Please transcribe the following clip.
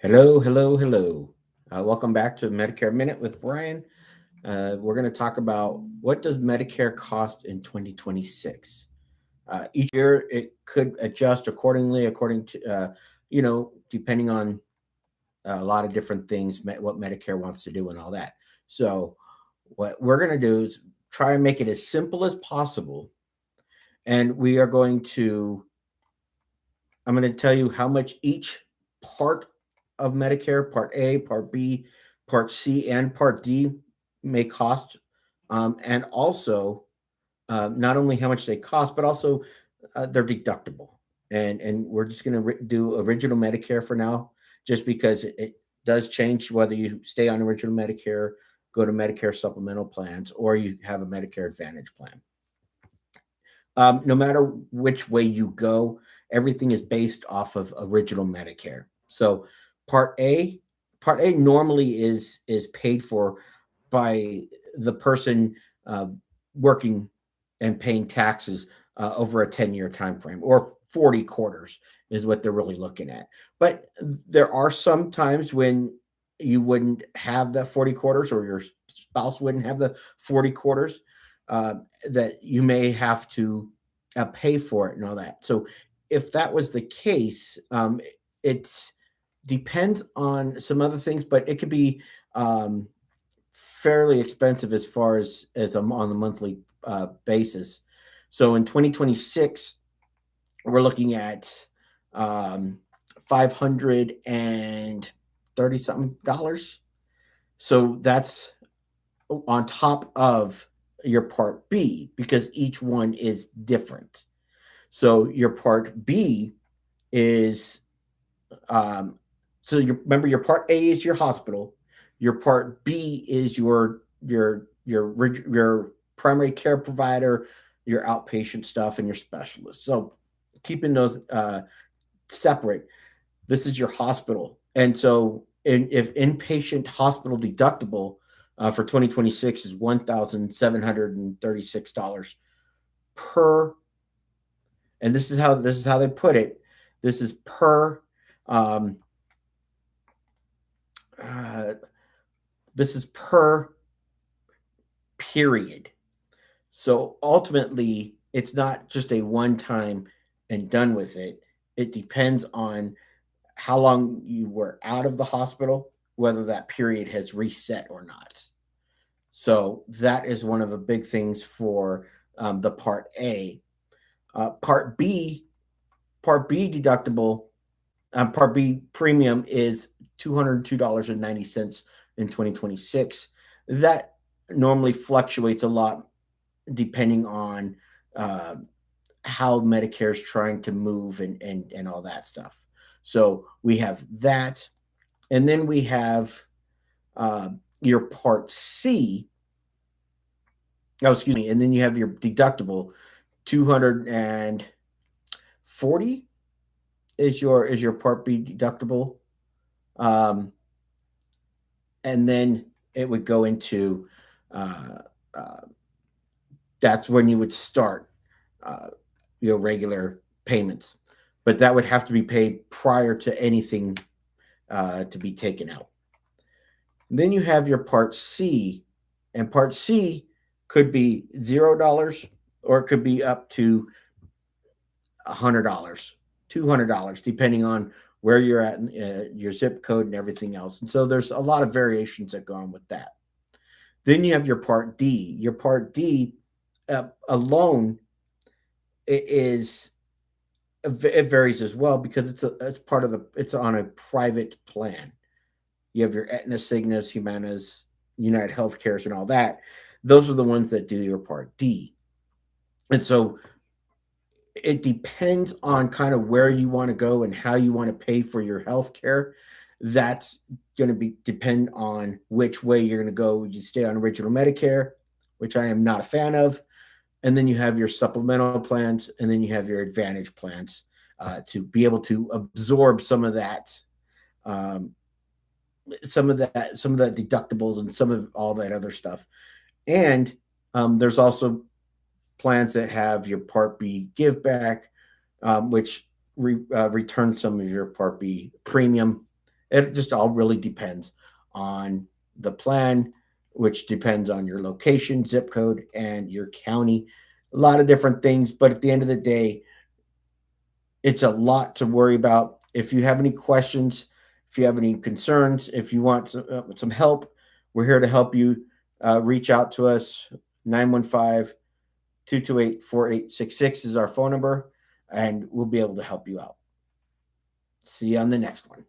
Hello, hello, hello. Welcome back to Medicare Minute with Brian. We're going to talk about what does Medicare cost in 2026. Each year, it could adjust accordingly, according to depending on a lot of different things, what Medicare wants to do, and all that. So, what we're going to do is try and make it as simple as possible, and we are going to I'm going to tell you how much each part of Medicare, Part A, Part B, Part C, and Part D may cost, and also not only how much they cost, but also their deductible. And we're just going to do original Medicare for now, just because it does change whether you stay on original Medicare, go to Medicare supplemental plans, or you have a Medicare Advantage plan. No matter which way you go, everything is based off of original Medicare. So Part A, Part A normally is paid for by the person uh, working and paying taxes over a 10-year time frame, or 40 quarters is what they're really looking at. But there are some times when you wouldn't have the 40 quarters, or your spouse wouldn't have the 40 quarters, uh, that you may have to pay for it and all that. So if that was the case, it depends on some other things, but it could be um, fairly expensive as far as on the monthly basis. So in 2026, we're looking at um, 530 something dollars. So that's on top of your Part B, because each one is different. So your Part B is um, so you remember, your Part A is your hospital, your Part B is your primary care provider, your outpatient stuff, and your specialist. So keeping those separate, this is your hospital. And so if inpatient hospital deductible for 2026 is $1,736 per, and this is how they put it. This is per um, uh, this is per period. So ultimately, it's not just a one time and done with it. It depends on how long you were out of the hospital, whether that period has reset or not. So that is one of the big things for the Part A. Part B, Part B deductible, Part B premium is $202.90 in 2026. That normally fluctuates a lot depending on uh, how Medicare is trying to move and all that stuff. So we have that. And then we have uh, your Part C. Oh, excuse me. And then you have your deductible, 240 is your Part B deductible. Um, and then it would go into uh, uh, that's when you would start uh, your regular payments, but that would have to be paid prior to anything to be taken out. And then you have your Part C, and Part C could be $0, or it could be up to $100, $200, depending on where you're at, your zip code, and everything else. And so there's a lot of variations that go on with that. Then you have your Part D. Your Part D alone is it varies as well, because it's part of it's on a private plan. You have your Aetna, Cignas, Humanas, United Healthcares, and all that. Those are the ones that do your Part D. And so it depends on kind of where you want to go and how you want to pay for your health care. That's going to be depend on which way you're going to go. You stay on original Medicare, which I am not a fan of, and then you have your supplemental plans, and then you have your advantage plans to be able to absorb um, some of that deductibles, and some of all that other stuff. And there's also plans that have your Part B give back, which returns some of your Part B premium. It just all really depends on the plan, which depends on your location, zip code, and your county. A lot of different things, but at the end of the day, it's a lot to worry about. If you have any questions, if you have any concerns, if you want some help, we're here to help you. Reach out to us. 915-228-4866 is our phone number, and we'll be able to help you out. See you on the next one.